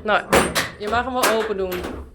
Nou, je mag hem wel open doen.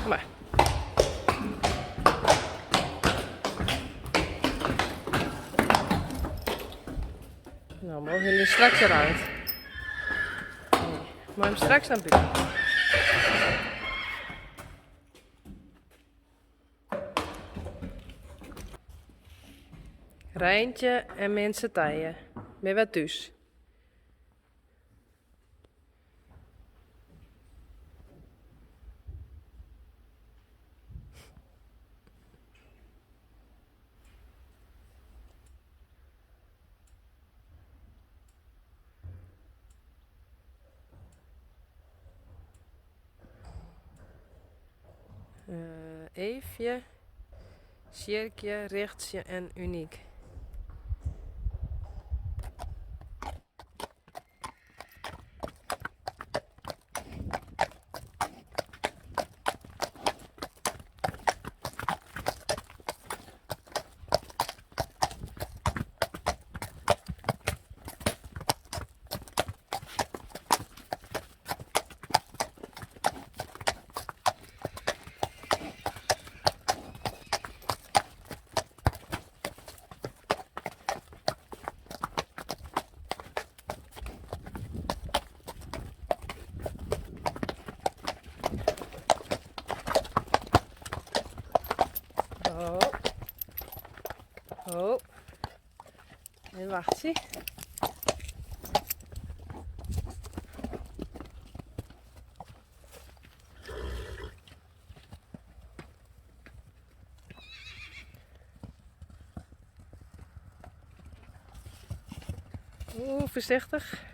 Maar. Nou, mogen jullie straks eruit. Nee, maar hem straks naar buiten. Reintje en Minze Teije. Ben je wat thuis? Eefje, Cirkje, Richtsje en Uniek. Oh. Oh. En wacht, zie. Oeh, voorzichtig.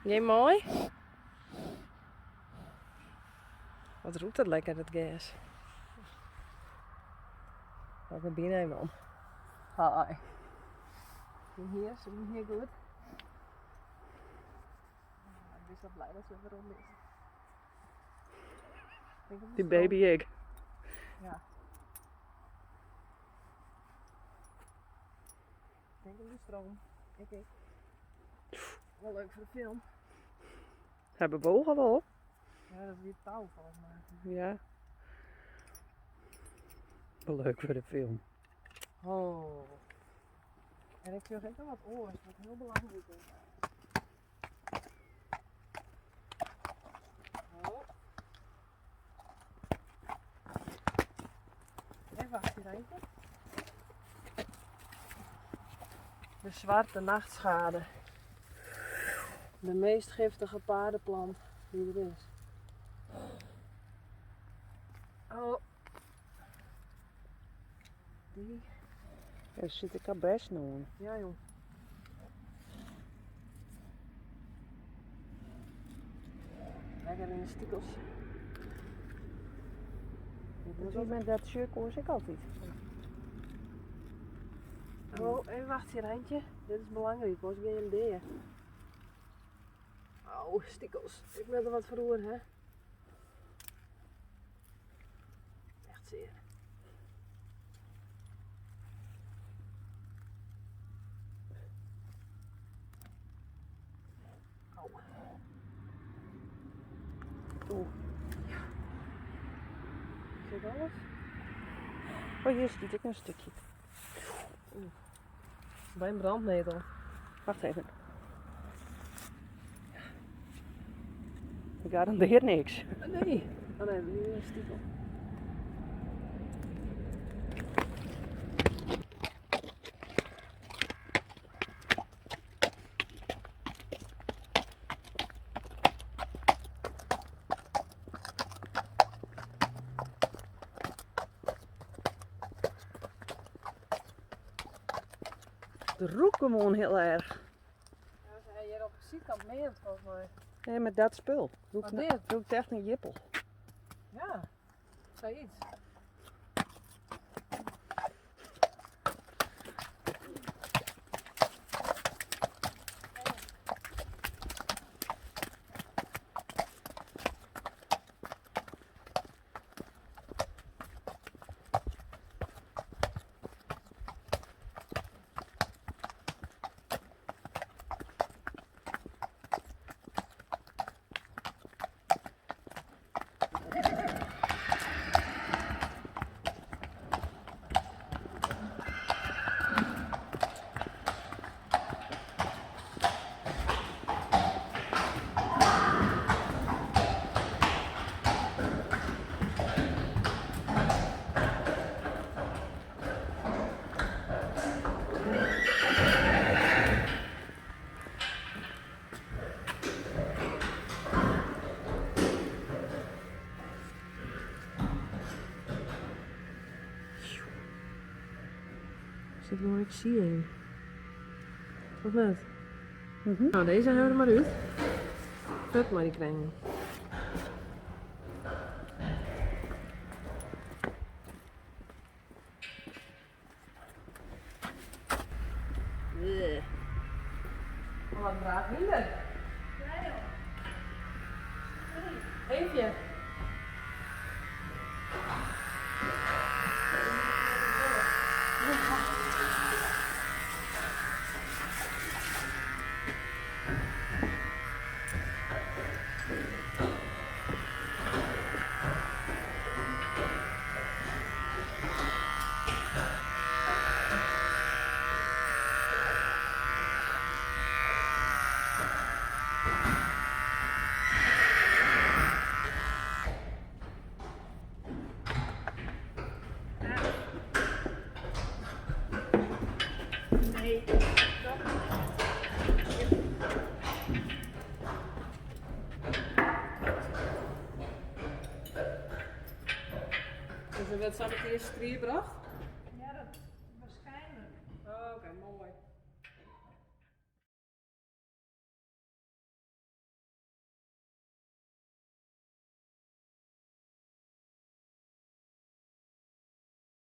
Jij mooi? Wat roept dat lekker, dat gas. Wat een binnen man. Hi. Hier, ze doen hier goed. Ik ben zo blij dat ze weer rond is. Die baby ik. Ja. Ik denk op de stroom. Ik. Wel leuk voor de film. Hebben bogen wel. Ja, dat is weer touw volgens mij. Ja. Wel leuk voor de film. Oh. En ik wil even wat oors, wat heel belangrijk is. Oh. Even wacht hier Reintje. De zwarte nachtschade. De meest giftige paardenplant die er is. Oh. Die. Daar zit ik al best nog. Ja joh. Lekker in de stikkels. Met dat shirt koos ik altijd. Oh, even wacht hier Reintje. Dit is belangrijk, was GMD. Oh, stikkels. Ik wil er wat verroeren, hè? Echt zeer. Oh. Oeh. Ja. Zit alles? Oh, hier zit ik een stukje. Oeh. Bij een brandnetel. Wacht even. Ik garandeer niks. Nee. Oh nee, nu is stiekem. Het roept gewoon heel erg. Ja, ze hebben hier op de zijkant meer volgens mij. Nee, met dat spul. Roept echt een jippel. Ja, zei iets. Zit mooi, ik zie hem. Of net? Nou, deze hebben we er maar uit. Vet maar die kringen. Wat graag hier. Eentje. Dus er werd zo met de eerste 3 gebracht.